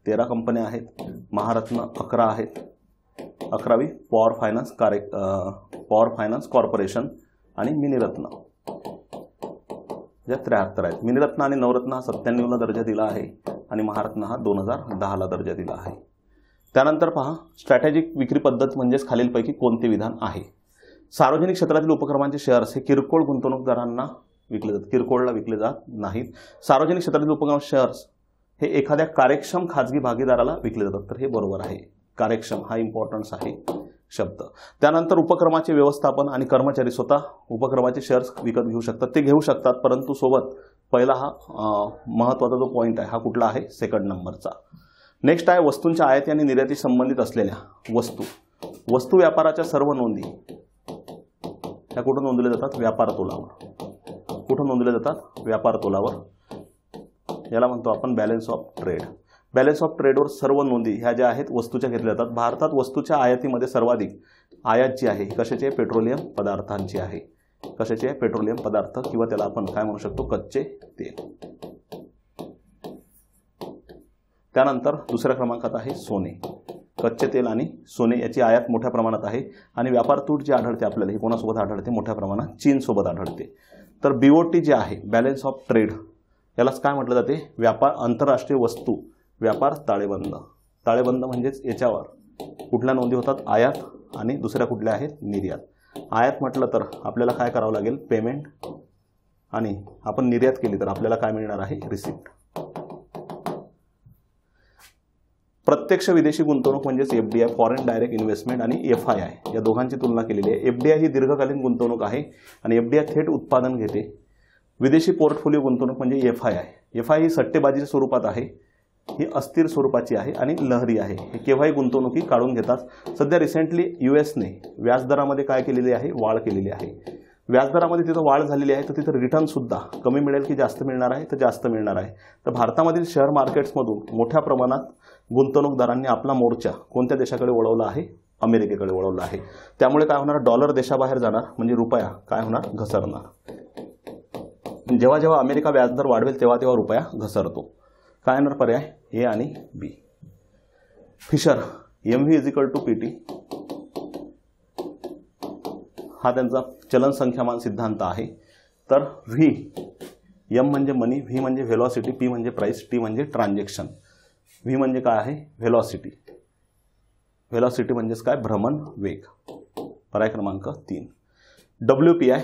Speaker 2: 13 कंपन्या आहेत, महारत्न 11 आहेत, 11वी पॉवर फायनान्स कॉर्पोरेशन, आणि मिनिरत्न ज्या 73 आहेत. मिनिरत्न आणि नवरत्न हा 97ला दर्जा दिला आहे आणि महारत्न हा 2010ला दर्जा दिला आहे. त्यानंतर पहा, स्ट्रॅटेजिक विक्री पद्धत म्हणजेच खालीलपैकी कोणते विधान आहे? सार्वजनिक क्षेत्रातील उपक्रमांचे शेअर्स हे किरकोळ गुंतवणूकदारांना विकले जातात, किरकोळला विकले जात नाहीत. सार्वजनिक क्षेत्रातील उपक्रम शेअर्स हे एखाद्या कार्यक्षम खाजगी भागीदाराला विकले जातात, तर हे बरोबर आहे. कार्यक्षम हा इम्पॉर्टन्स आहे शब्द. त्यानंतर उपक्रमाचे व्यवस्थापन आणि कर्मचारी स्वतः उपक्रमाचे शेअर्स विकत घेऊ शकतात, ते घेऊ शकतात, परंतु सोबत पहिला हा महत्त्वाचा जो पॉईंट आहे हा कुठला आहे, 2nd नंबरचा. नेक्स्ट आहे वस्तूंच्या आयाती आणि निर्याती संबंधित असलेल्या वस्तू व्यापाराच्या सर्व नोंदी ह्या कुठं नोंदवल्या जातात, व्यापार तोलावर. कुठं नोंदवल्या जातात, व्यापार तोलावर. याला म्हणतो आपण balance of trade. Balance of ट्रेडवर सर्व नोंदी ह्या ज्या आहेत वस्तूच्या घेतल्या जातात. भारतात वस्तूच्या आयातीमध्ये सर्वाधिक आयात जी आहे कशाची आहे, पेट्रोलियम पदार्थांची आहे. कशाचे आहे? पेट्रोलियम पदार्थ किंवा त्याला आपण काय म्हणू शकतो? कच्चे तेल. त्यानंतर दुसऱ्या क्रमांकात आहे सोने. कच्चे तेल आणि सोने याची आयात मोठ्या प्रमाणात आहे आणि व्यापार तूट जी आढळते आपल्याला ही कोणासोबत आढळते? मोठ्या प्रमाणात चीनसोबत आढळते. तर BOT जे आहे बॅलन्स ऑफ ट्रेड यालाच काय म्हटलं जाते? व्यापार आंतरराष्ट्रीय वस्तू व्यापार ताळेबंद. ताळेबंद म्हणजेच याच्यावर कुठल्या नोंदी होतात? आयात आणि दुसऱ्या कुठल्या आहेत? निर्यात. आयात म्हटलं तर आपल्याला काय करावं लागेल? पेमेंट. आणि आपण निर्यात केली तर आपल्याला काय मिळणार आहे? रिसिप्ट. प्रत्यक्ष विदेशी गुंतवणूक म्हणजेच FDI फॉरेन डायरेक्ट इन्व्हेस्टमेंट आणि FII या दोघांची तुलना केलेली आहे. FDI ही दीर्घकालीन गुंतवणूक आहे आणि FDI थेट उत्पादन घेते. विदेशी पोर्टफोलिओ गुंतवणूक म्हणजे FII ही सट्टेबाजीच्या स्वरूपात आहे. ही अस्थिर स्वरूपाची आहे आणि लहरी आहे. हे केव्हाही गुंतवणुकी काढून घेतात. सध्या रिसेंटली USने व्याजदरामध्ये काय केलेली आहे? वाढ केलेली आहे. व्याजदरामध्ये तिथं वाढ झालेली आहे तर तिथं रिटर्न सुद्धा कमी मिळेल की जास्त मिळणार आहे? तर जास्त मिळणार आहे. तर भारतामधील शेअर मार्केट्समधून मोठ्या प्रमाणात गुंतवणूकदारांनी आपला मोर्चा कोणत्या देशाकडे वळवला आहे? अमेरिकेकडे वळवला आहे. त्यामुळे काय होणार? डॉलर देशाबाहेर जाणार म्हणजे रुपया काय होणार? घसरणार. जेव्हा जेव्हा अमेरिका व्याजदर वाढवेल तेव्हा तेव्हा रुपया घसरतो. काय येणार पर्याय? A आणि B. फिशर MV = PT हा त्यांचा चलन संख्यामान सिद्धांत आहे. तर V M म्हणजे मनी, V म्हणजे व्हेलॉसिटी, P म्हणजे प्राइस, T म्हणजे ट्रान्झॅक्शन. V म्हणजे काय आहे? व्हेलॉसिटी. व्हेलॉसिटी म्हणजेच काय? भ्रमण वेग. पर्याय क्रमांक 3. WPI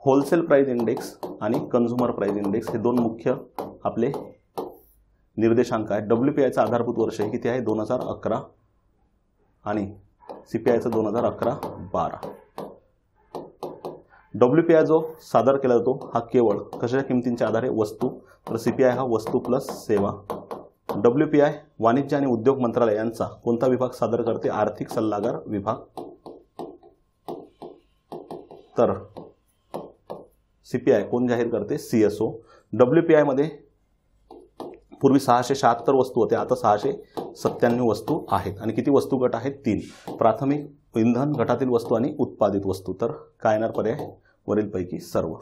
Speaker 2: होलसेल प्राइस इंडेक्स आणि कन्झ्युमर प्राइस इंडेक्स हे दोन मुख्य आपले निर्देशांक आहेत. WPIचं आधारभूत वर्ष हे किती आहे? 2011 आणि CPIचं 2011-12. WPI जो सादर केला जातो हा केवळ कशाच्या किमतींच्या आधारे? वस्तू. तर CPI हा वस्तू प्लस सेवा. WPI वाणिज्य आणि उद्योग मंत्रालय यांचा कोणता विभाग सादर करते? आर्थिक सल्लागार विभाग. तर CPI कोण जाहीर करते? CSO. WPI मध्ये पूर्वी 676 वस्तू होत्या, आता 697 वस्तू आहेत. आणि किती वस्तू गट आहेत? 3. प्राथमिक, इंधन, गटातील वस्तू आणि उत्पादित वस्तू. तर काय येणार पर्याय? वरीलपैकी सर्व.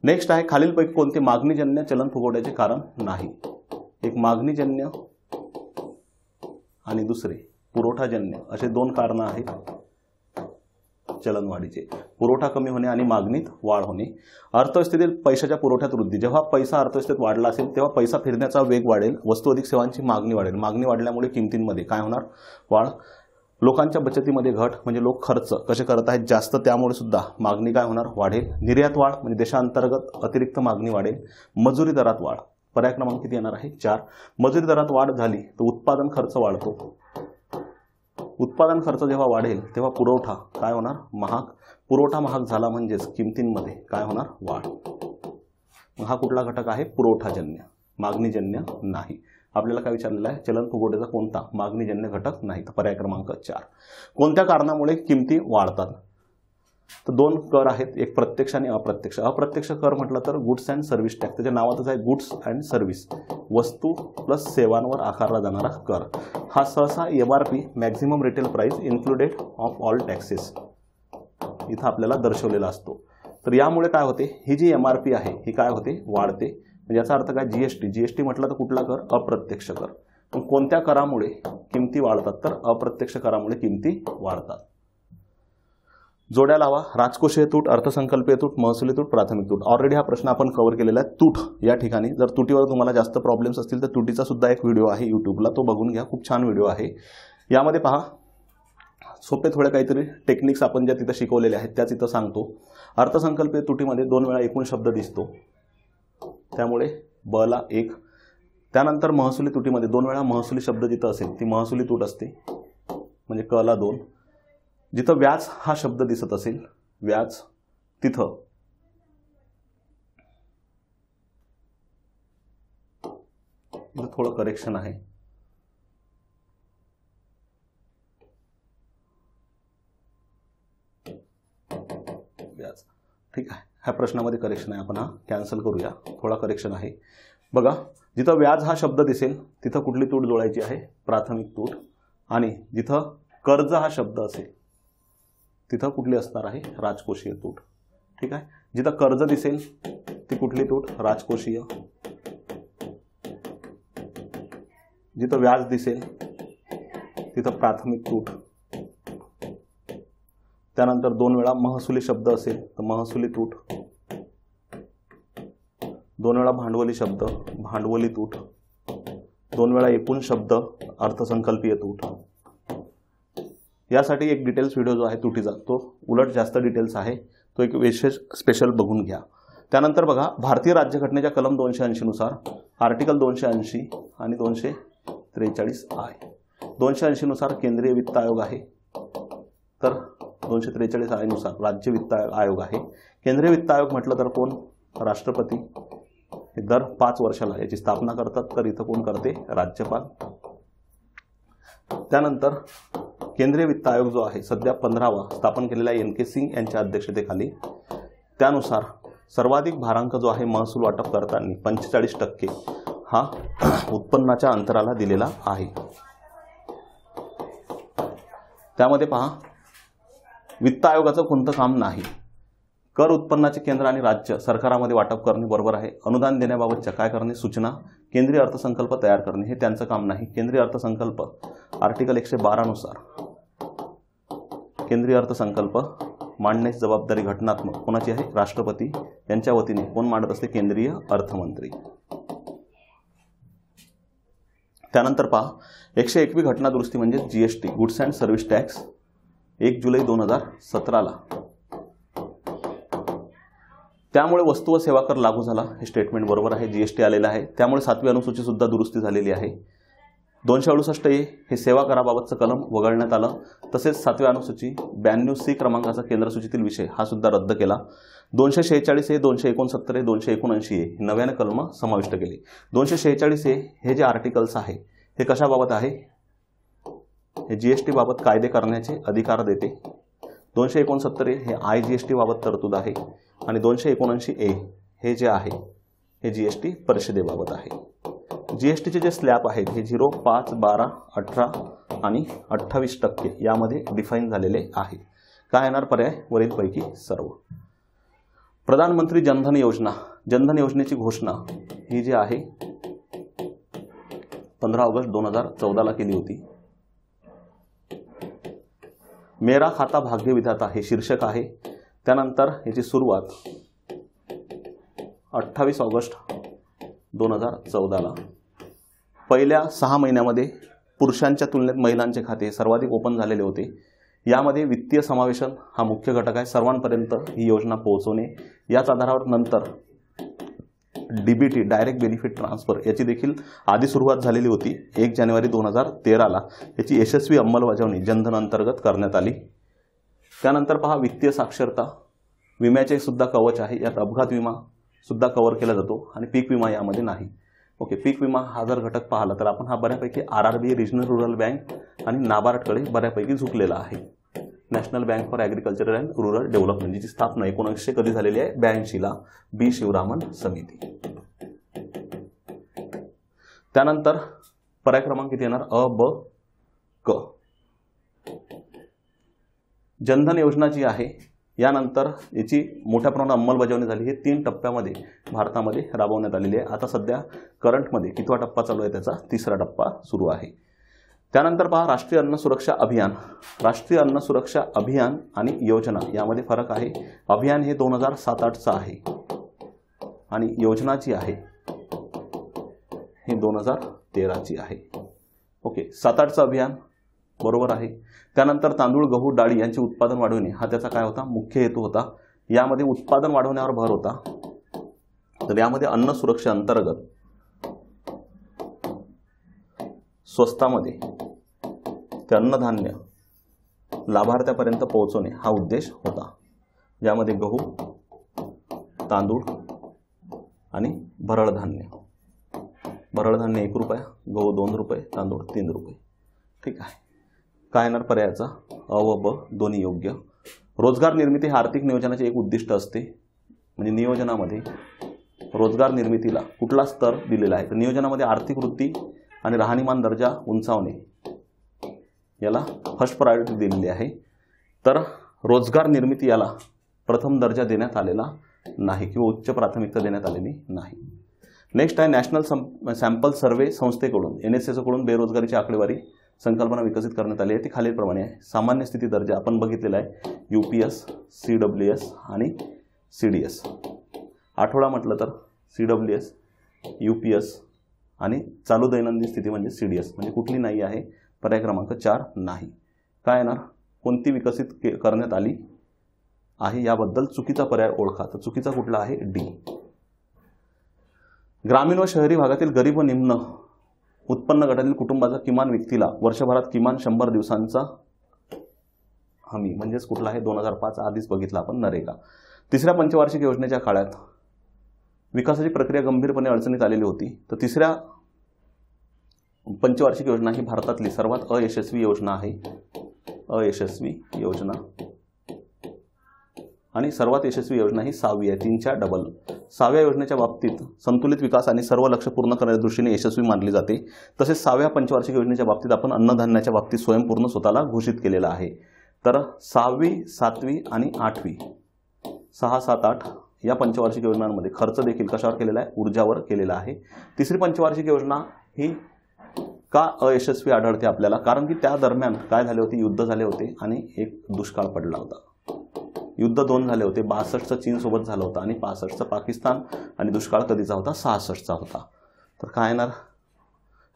Speaker 2: नेक्स्ट आहे खालीलपैकी कोणते मागणीजन्य चलन फुगवट्याचे कारण नाही? एक मागणीजन्य आणि दुसरे पुरवठाजन्य असे दोन कारण आहेत चलनवाढीचे. पुरवठा कमी होणे आणि मागणीत वाढ होणे. अर्थव्यवस्थेतील पैशाच्या पुरवठ्यात वृद्धी. जेव्हा पैसा अर्थव्यवस्थेत वाढला असेल तेव्हा पैसा फिरण्याचा वेग वाढेल, वस्तू अधिक सेवांची मागणी वाढेल. मागणी वाढल्यामुळे किमतींमध्ये काय होणार? वाढ. लोकांच्या बचतीमध्ये घट म्हणजे लोक खर्च कसे करत आहेत? जास्त, त्यामुळे सुद्धा मागणी काय होणार? वाढेल. निर्यात वाढ म्हणजे देशांतर्गत अतिरिक्त मागणी वाढेल. मजुरी दरात वाढ. पर्याय क्रमांक किती येणार आहे? 4. मजुरी दरात वाढ झाली तर उत्पादन खर्च वाढतो. उत्पादन खर्च जेव्हा वाढेल तेव्हा पुरवठा काय होणार? महाग. पुरवठा महाग झाला म्हणजेच किमतींमध्ये काय होणार? वाढ. हा कुठला घटक आहे? पुरवठाजन्य, मागणीजन्य नाही. आपल्याला काय विचारलेलं आहे? चलन फुगवट्याचा कोणता मागणीजन्य घटक नाही? तर पर्याय क्रमांक 4. कोणत्या कारणामुळे किमती वाढतात? तर दोन कर आहेत, एक प्रत्यक्ष आणि अप्रत्यक्ष. अप्रत्यक्ष कर म्हटलं तर गुड्स अँड सर्व्हिस टॅक्स. त्याच्या नावातच आहे गुड्स अँड सर्व्हिस, वस्तू प्लस सेवांवर आकारला जाणारा कर. हा सहसा MRP maximum retail price included of all taxes इथं आपल्याला दर्शवलेला असतो. तर यामुळे काय होते? ही जी MRP आहे ही काय होते? वाढते. म्हणजे याचा अर्थ काय? GST म्हटलं तर कुठला कर? अप्रत्यक्ष कर. पण कोणत्या करामुळे किमती वाढतात? तर अप्रत्यक्ष करामुळे किमती वाढतात. जोड्या लावा. राजकोषीय तूट, अर्थसंकल्पीय तूट, महसुली तूट, प्राथमिक तूट. ऑलरेडी हा प्रश्न आपण कव्हर केलेला आहे. तूट या ठिकाणी जर तुटीवर तुम्हाला जास्त प्रॉब्लेम्स असतील तर तुटीचा सुद्धा एक व्हिडिओ आहे यूट्यूबला, तो बघून घ्या. खूप छान व्हिडिओ आहे. यामध्ये पहा सोपे थोडे काहीतरी टेक्निक्स आपण ज्या तिथं शिकवलेल्या आहेत त्याच इथं सांगतो. अर्थसंकल्पीय तुटीमध्ये 2 वेळा एकूण शब्द दिसतो, त्यामुळे ब ला 1. त्यानंतर महसुली तुटीमध्ये 2 वेळा महसुली शब्द जिथं असेल ती महसुली तूट असते, म्हणजे क ला 2. जिथं व्याज हा शब्द दिसत असेल, व्याज, तिथं थोडं करेक्शन आहे. व्याज ठीक आहे. ह्या प्रश्नामध्ये करेक्शन आहे, आपण हा कॅन्सल करूया. थोडा करेक्शन आहे बघा. जिथं व्याज हा शब्द दिसेल तिथं कुठली तूट जोडायची आहे? प्राथमिक तूट. आणि जिथं कर्ज हा शब्द असेल तिथं कुठली असणार आहे? राजकोषीय तूट. ठीक आहे. जिथं कर्ज दिसेल ती कुठली तूट? राजकोषीय. जिथं व्याज दिसेल तिथं प्राथमिक तूट. त्यानंतर 2 वेळा महसुली शब्द असेल तर महसुली तूट. 2 वेळा भांडवली शब्द भांडवली तूट. 2 वेळा एकूण शब्द अर्थसंकल्पीय तूट. यासाठी एक डिटेल्स व्हिडिओ जो आहे तुटीचा तो उलट जास्त डिटेल्स आहे, तो एक विशेष स्पेशल बघून घ्या. त्यानंतर बघा, भारतीय राज्यघटनेच्या कलम 280 नुसार आर्टिकल 280 आणि 243I. 280 नुसार केंद्रीय वित्त आयोग आहे, तर 243I नुसार राज्य वित्त आयोग आहे. केंद्रीय वित्त आयोग म्हटलं तर कोण? राष्ट्रपती. हे दर 5 वर्षाला याची स्थापना करतात, तर इथं कोण करते? राज्यपाल. त्यानंतर केंद्रीय वित्त आयोग जो आहे सध्या 15वा स्थापन केलेला NK सिंग यांच्या अध्यक्षतेखाली, त्यानुसार सर्वाधिक भारांक जो आहे महसूल वाटप करताना 45% हा उत्पन्नाच्या अंतराला दिलेला आहे. त्यामध्ये पहा, वित्त आयोगाचं कोणतं काम नाही. कर उत्पन्नाचे केंद्र आणि राज्य सरकारामध्ये वाटप करणे बरोबर आहे. अनुदान देण्याबाबतच्या काय करणे? सूचना. केंद्रीय अर्थसंकल्प तयार करणे हे त्यांचं काम नाही. केंद्रीय अर्थसंकल्प आर्टिकल 112 नुसार केंद्रीय अर्थसंकल्प मांडण्याची जबाबदारी घटनात्मक कोणाची आहे? राष्ट्रपती यांच्या वतीने. कोण मांडत असते? केंद्रीय अर्थमंत्री. त्यानंतर पहा, 101वी घटना दुरुस्ती म्हणजे GST goods and service tax 1 जुलै 2017ला. त्यामुळे वस्तू व सेवा कर लागू झाला, हे स्टेटमेंट बरोबर आहे. GST आलेला आहे, त्यामुळे 7वी अनुसूची सुद्धा दुरुस्ती झालेली आहे. 268A हे सेवा कराबाबतचं कलम वगळण्यात आलं. तसेच 7वी अनुसूची 92C क्रमांकाचा केंद्र सूचीतील विषय हा सुद्धा रद्द केला. 246A 269A 279A हे नव्याने कलम समाविष्ट केले. 246A हे जे आर्टिकल्स आहे हे कशाबाबत आहे? हे GST बाबत कायदे करण्याचे अधिकार देते. 269A हे IGST बाबत तरतूद आहे आणि 279A हे जे आहे हे GST परिषदेबाबत आहे. GSTचे जे स्लॅब आहेत हे 0, 5, 12, 18 आणि 28% यामध्ये डिफाईन झालेले आहे. काय येणार पर्याय? वरीलपैकी सर्व. प्रधानमंत्री जनधन योजना, जनधन योजनेची घोषणा ही जी आहे 15 ऑगस्ट 2014ला केली होती. मेरा खाता भाग्य विधाता हे शीर्षक आहे. त्यानंतर याची सुरुवात 28 ऑगस्ट 2014ला. पहिल्या 6 महिन्यामध्ये पुरुषांच्या तुलनेत महिलांचे खाते सर्वाधिक ओपन झालेले होते. यामध्ये वित्तीय समावेशन हा मुख्य घटक आहे. सर्वांपर्यंत ही योजना पोहोचवणे. याच आधारावर नंतर DBT डायरेक्ट बेनिफिट ट्रान्सफर याची देखील आधी सुरुवात झालेली होती. 1 जानेवारी 2013ला याची यशस्वी अंमलबजावणी जनधन अंतर्गत करण्यात आली. त्यानंतर पहा, वित्तीय साक्षरता विम्याचे सुद्धा कवच आहे. यात अपघात विमा सुद्धा कव्हर केला जातो आणि पीक विमा यामध्ये नाही. ओके, पीक विमा हा जर घटक पाहिला तर आपण हा बऱ्यापैकी RRB रिजनल रुरल बँक आणि नाबार्डकडे बऱ्यापैकी झुकलेला आहे. National bank for agriculture and rural development जिची स्थापना 1900 कधी झालेली आहे? 82ला B. शिवरामन समिती. त्यानंतर पर्याय क्रमांक किती येणार? अ, ब, क. जनधन योजना जी आहे यानंतर याची मोठ्या प्रमाणात अंमलबजावणी झाली. हे 3 टप्प्यामध्ये भारतामध्ये राबवण्यात आलेली आहे. आता सध्या करंटमध्ये कितवा टप्पा चालू आहे? त्याचा 3रा टप्पा सुरू आहे. त्यानंतर पहा, राष्ट्रीय अन्न सुरक्षा अभियान. राष्ट्रीय अन्न सुरक्षा अभियान आणि योजना यामध्ये फरक आहे. अभियान हे 2007-8चं आहे आणि योजना जी आहे हे 2013ची आहे. ओके, 7-8चं अभियान बरोबर आहे. त्यानंतर तांदूळ, गहू, डाळी यांचे उत्पादन वाढवणे हा त्याचा काय होता? मुख्य हेतू होता. यामध्ये उत्पादन वाढवण्यावर भर होता. तर यामध्ये अन्न सुरक्षा अंतर्गत स्वस्तामध्ये ते अन्नधान्य लाभार्थ्यापर्यंत पोहोचवणे हा उद्देश होता. यामध्ये गहू, तांदूळ आणि भरड धान्य. भरड धान्य 1 रुपया, गहू 2 रुपये, तांदूळ 3 रुपये. ठीक आहे. काय येणार पर्यायाचा? अ व ब दोन्ही योग्य. रोजगार निर्मिती हे आर्थिक नियोजनाचे एक उद्दिष्ट असते. म्हणजे नियोजनामध्ये रोजगार निर्मितीला कुठला स्तर दिलेला आहे? तर नियोजनामध्ये आर्थिक वृत्ती आणि राहणीमान दर्जा उंचावणे याला फर्स्ट प्रायोरिटी दिलेली आहे, तर रोजगार निर्मिती याला प्रथम दर्जा देण्यात आलेला नाही किंवा उच्च प्राथमिकता देण्यात आलेली नाही. नेक्स्ट आहे नॅशनल सॅम्पल सर्व्हे संस्थेकडून NSSकडून बेरोजगारीची आकडेवारी संकल्पना विकसित करण्यात आली आहे. ती खालीलप्रमाणे आहे. सामान्य स्थिती दर्जा आपण बघितलेला आहे, UPS, CWS आणि CDS. आठवडा म्हटलं तर CWS, UPS आणि चालू दैनंदिन स्थिती म्हणजे CDS, म्हणजे कुठली नाही आहे. पर्याय क्रमांक 4 नाही. काय येणार, कोणती विकसित करण्यात आली आहे याबद्दल चुकीचा पर्याय ओळखा. तर चुकीचा कुठला आहे, D. ग्रामीण व शहरी भागातील गरीब व निम्न उत्पन्न गटातील कुटुंबाचा किमान व्यक्तीला वर्षभरात किमान 100 दिवसांचा हमी म्हणजेच कुठला आहे, 2005 आधीच बघितला आपण, नरेगा. तिसऱ्या पंचवार्षिक योजनेच्या काळात विकासाची प्रक्रिया गंभीरपणे अडचणीत आलेली होती. तर तिसऱ्या पंचवार्षिक योजना ही भारतातली सर्वात अयशस्वी योजना आहे, अयशस्वी योजना. आणि सर्वात यशस्वी योजना ही 6वी आहे, 3च्या डबल. 6व्या योजनेच्या बाबतीत संतुलित विकास आणि सर्व लक्ष्य पूर्ण करण्याच्या दृष्टीने यशस्वी मानली जाते. तसेच 6व्या पंचवार्षिक योजनेच्या बाबतीत आपण अन्नधान्याच्या बाबतीत स्वयंपूर्ण स्वतःला घोषित केलेला आहे. तर 6वी, 7वी आणि 8वी, 6, 7, 8 या पंचवार्षिक योजनांमध्ये खर्च देखील कशावर केलेला आहे, ऊर्जावर केलेला आहे. तिसरी पंचवार्षिक योजना ही का अयशस्वी आढळते आपल्याला, कारण की त्या दरम्यान काय झाले होते, युद्ध झाले होते आणि एक दुष्काळ पडला होता. युद्ध 2 झाले होते, 62चं चीनसोबत झालं होतं आणि 65चं पाकिस्तान, आणि दुष्काळ कधीचा होता, 66चा होता. तर काय येणार,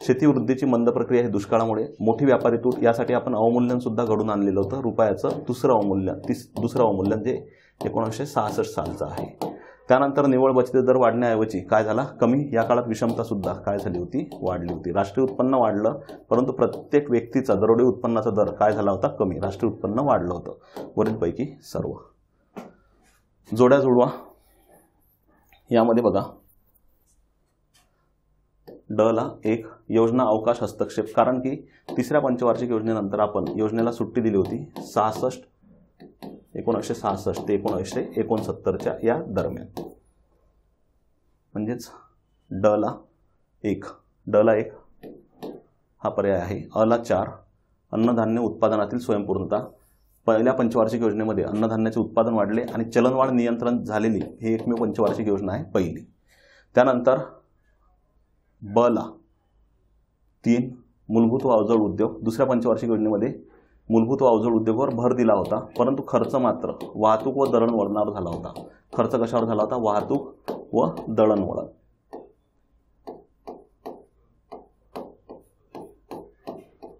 Speaker 2: शेतीवृद्धीची मंद प्रक्रिया ही दुष्काळामुळे, मोठी व्यापारी तूट, यासाठी आपण अवमूल्यन सुद्धा घडून आणलेलं होतं, रुपयाचं दुसरं अवमूल्यन जे 1966 सालचं आहे. त्यानंतर निव्वळ बचत दर वाढण्याऐवजी काय झाला, कमी, या काळात विषमता सुद्धा काय झाली होती, वाढली होती. राष्ट्रीय उत्पन्न वाढलं, परंतु प्रत्येक व्यक्तीचा दरोडे उत्पन्नाचा दर काय झाला होता, कमी. राष्ट्रीय उत्पन्न वाढलं होतं. वरीलपैकी सर्व जोड्या जुळवा. यामध्ये बघा, ड ला 1 योजना अवकाश हस्तक्षेप, कारण की तिसऱ्या पंचवार्षिक योजनेनंतर आपण योजनेला सुट्टी दिली होती 1966 ते 1969च्या या दरम्यान, म्हणजेच ड ला 1 हा पर्याय आहे. अ ला 4 अन्नधान्य उत्पादनातील स्वयंपूर्णता. पहिल्या पंचवार्षिक योजनेमध्ये अन्नधान्याचे उत्पादन वाढले आणि चलनवाढ नियंत्रण झालेली ही एकमेव पंचवार्षिक योजना आहे, पहिली. त्यानंतर ब ला 3 मूलभूत व अवजड उद्योग. दुसऱ्या पंचवार्षिक योजनेमध्ये मूलभूत व अवजड उद्योगावर भर दिला होता, परंतु खर्च मात्र वाहतूक व दळणवळणावर झाला होता. खर्च कशावर झाला होता, वाहतूक व दळणवळण.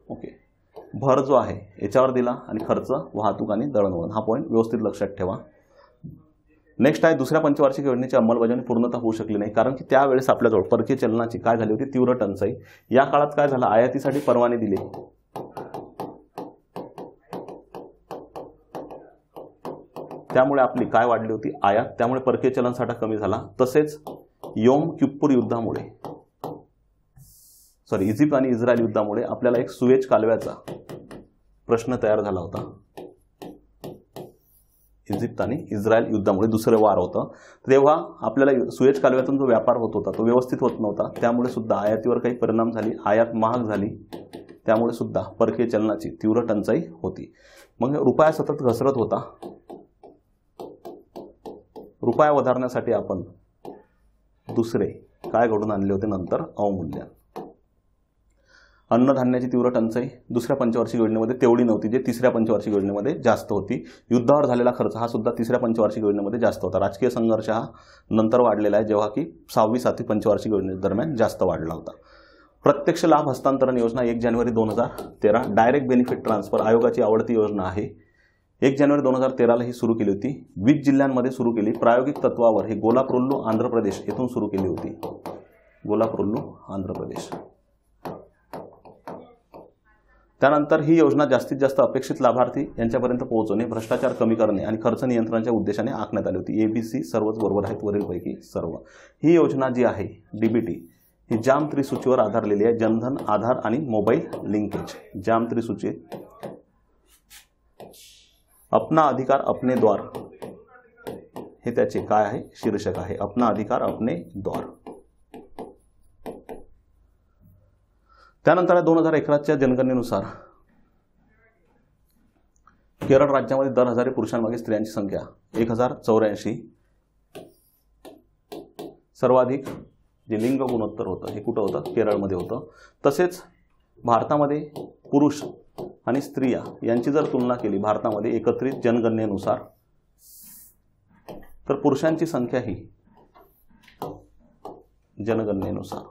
Speaker 2: ओके, भर जो आहे याच्यावर दिला आणि खर्च वाहतूक आणि दळणवळण, हा पॉईंट व्यवस्थित लक्षात ठेवा. नेक्स्ट आहे, दुसऱ्या पंचवार्षिक योजनेची अंमलबजावणी पूर्णतः होऊ शकली नाही, कारण की त्यावेळेस आपल्याजवळ परकीय चलनाची काय झाली होती, तीव्र टंचाई. या काळात काय झालं, आयातीसाठी परवाने दिले. त्यामुळे आपली काय वाढली होती, आयात. त्यामुळे परकीय चलन साठा कमी झाला. तसेच योम किप्पूर युद्धामुळे, इजिप्त आणि इस्रायल युद्धामुळे आपल्याला एक सुएज कालव्याचा प्रश्न तयार झाला होता. इजिप्त आणि इस्रायल युद्धामुळे दुसरे वार होतं, तेव्हा आपल्याला सुएज कालव्यातून जो व्यापार होत होता तो व्यवस्थित होत नव्हता. त्यामुळे सुद्धा आयातीवर काही परिणाम झाली, आयात महाग झाली. त्यामुळे सुद्धा परकीय चलनाची तीव्र टंचाई होती. मग रुपया सतत घसरत होता. रुपया वधारण्यासाठी आपण दुसरे काय घडून आणले होते नंतर, अवमूल्यन. अन्नधान्याची तीव्र टंचाई दुसऱ्या पंचवार्षिक योजनेमध्ये तेवढी नव्हती, जे तिसऱ्या पंचवार्षिक योजनेमध्ये जास्त होती. युद्धावर झालेला खर्च हा सुद्धा तिसऱ्या पंचवार्षिक योजनेमध्ये जास्त होता. राजकीय संघर्ष हा नंतर वाढलेला आहे, जेव्हा की 6वी 7वी पंचवार्षिक योजनेदरम्यान जास्त वाढला होता. प्रत्यक्ष लाभ हस्तांतरण योजना 1 जानेवारी 2013 डायरेक्ट बेनिफिट ट्रान्सफर आयोगाची आवडती योजना आहे. 1 जानेवारी 2013ला ही सुरू केली होती. 20 जिल्ह्यांमध्ये सुरू केली. प्रायोगिक तत्वावर ही गोलापुरल्लू आंध्र प्रदेश येथून सुरू केली होती. गोलापुरल्लू आंध्र प्रदेश. त्यानंतर ही योजना जास्तीत जास्त अपेक्षित लाभार्थी यांच्यापर्यंत पोहोचवणे, भ्रष्टाचार कमी करणे आणि खर्च नियंत्रणाच्या उद्देशाने आखण्यात आली होती. ABC सर्वच बरोबर आहेत वरीलपैकी सर्व. ही योजना जी आहे DBT ही जाम त्रिसूचीवर आधारलेली आहे. जनधन, आधार आणि मोबाईल लिंकेज. जाम त्रिसूची. अपना अधिकार अपने द्वार हे त्याचे काय आहे, शीर्षक आहे. अपना अधिकार अपने द्वार. त्यानंतर 2011च्या जनगणनेनुसार केरळ राज्यामध्ये दर हजारी पुरुषांमागे स्त्रियांची संख्या 1084. सर्वाधिक जे लिंग गुणोत्तर होतं हे कुठं होतं? केरळमध्ये होतं. तसेच भारतामध्ये पुरुष आणि स्त्रिया यांची जर तुलना केली भारतामध्ये एकत्रित जनगणनेनुसार, तर पुरुषांची संख्या ही जनगणनेनुसार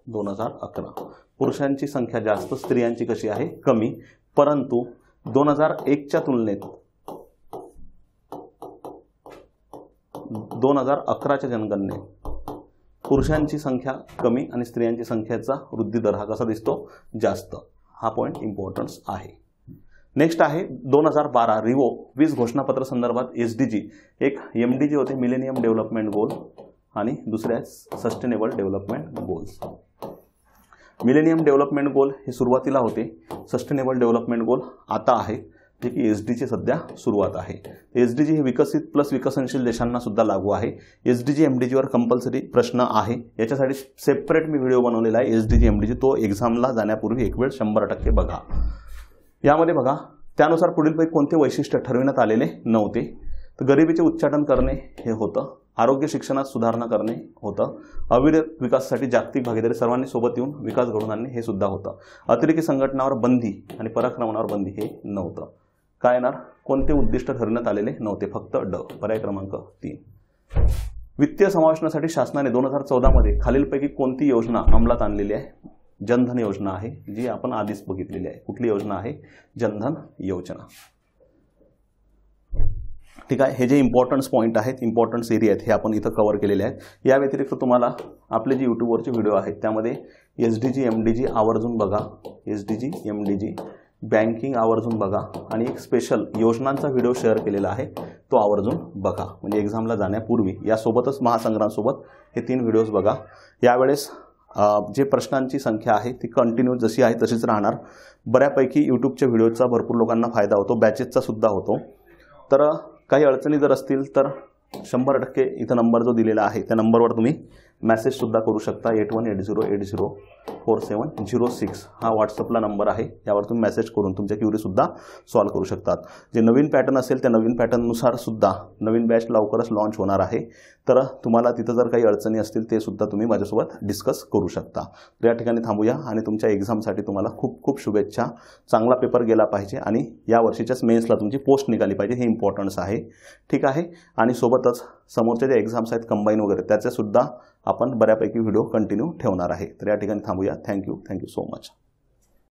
Speaker 2: 2011 पुरुषांची संख्या जास्त, स्त्रियांची कशी आहे? कमी. परंतु 2001च्या तुलनेत 2011च्या जनगणनेत पुरुषांची संख्या कमी आणि स्त्रियांची संख्येचा वृद्धी दर हा कसा दिसतो? जास्त. हा पॉइंट इम्पॉर्टन्स आहे. नेक्स्ट आहे 2012 रिवो 20 घोषणापत्र संदर्भात SDG. एक MDG होते, मिलेनियम डेव्हलपमेंट गोल, आणि दुसरे आहेत sustainable development goals. Millennium development goal हे सुरुवातीला होते, सस्टेनेबल डेव्हलपमेंट गोल आता आहे, जे की SDG सध्या सुरुवात आहे. SDG हे विकसित प्लस विकसनशील देशांना सुद्धा लागू आहे. SDG MDG वर कंपल्सरी प्रश्न आहे, याच्यासाठी सेपरेट मी व्हिडिओ बनवलेला आहे. SDG MDG तो एक्झामला जाण्यापूर्वी एक वेळ 100% बघा. यामध्ये बघा, त्यानुसार पुढीलपैकी कोणते वैशिष्ट्य ठरविण्यात आलेले नव्हते? तर गरिबीचे उच्चाटन करणे हे होतं, आरोग्य शिक्षणात सुधारणा करणे होतं, अविरत विकासासाठी जागतिक भागीदारी सर्वांनी सोबत येऊन विकास घडवून आणणे हे सुद्धा होतं, अतिरेकी संघटनावर बंदी आणि पराक्रमणावर बंदी हे नव्हतं. काय येणार? कोणते उद्दिष्ट ठरवण्यात आलेले नव्हते? फक्त ड. पर्याय क्रमांक 3. वित्तीय समावेशनासाठी शासनाने 2014 मध्ये खालीलपैकी कोणती योजना अंमलात आणलेली आहे? जनधन योजना आहे, जी आपण आधीच बघितलेली आहे. कुठली योजना आहे? जनधन योजना. ठीक आहे. हे जे इम्पॉर्टन्स पॉईंट आहेत, इम्पॉर्टन्स एरिया आहेत, हे आपण इथं कव्हर केलेले आहेत. या व्यतिरिक्त तुम्हाला आपले जे यूट्यूबवरचे व्हिडिओ आहेत त्यामध्ये SDG MDG आवर्जून बघा, SDG MDG बँकिंग आवर्जून बघा, आणि एक स्पेशल योजनांचा व्हिडिओ शेअर केलेला आहे, तो आवर्जून बघा. म्हणजे एक्झामला जाण्यापूर्वी यासोबतच महासंग्रामसोबत हे 3 व्हिडिओज बघा. यावेळेस जे प्रश्नांची संख्या आहे ती कंटिन्यू जशी आहे तशीच राहणार. बऱ्यापैकी यूट्यूबच्या व्हिडिओचा भरपूर लोकांना फायदा होतो, बॅचेसचा सुद्धा होतो. तर काही अडचणी जर असतील तर 100% इथं नंबर जो दिलेला आहे त्या नंबरवर तुम्ही मेसेज सुद्धा करू शकता. 8180804706 हा व्हॉट्सअपला नंबर आहे, यावर तुम्ही मेसेज करून तुमच्या क्युरी सुद्धा सॉल्व्ह करू शकतात. जे नवीन पॅटर्न असेल त्या नवीन पॅटर्ननुसार सुद्धा नवीन बॅच लवकरच लॉन्च होणार आहे. तर तुम्हाला तिथं जर काही अडचणी असतील ते सुद्धा तुम्ही माझ्यासोबत डिस्कस करू शकता. तर या ठिकाणी थांबूया, आणि तुमच्या एक्झामसाठी तुम्हाला खूप खूप शुभेच्छा. चांगला पेपर गेला पाहिजे आणि या वर्षीच्याच मेन्सला तुमची पोस्ट निघाली पाहिजे, हे इम्पॉर्टन्स आहे. ठीक आहे. आणि सोबतच समोरच्या ज्या एक्झाम्स आहेत कंबाईन वगैरे त्याचे सुद्धा आपण बऱ्यापैकी व्हिडिओ कंटिन्यू ठेवणार आहे. तर या ठिकाणी थांबूया. Thank you so much.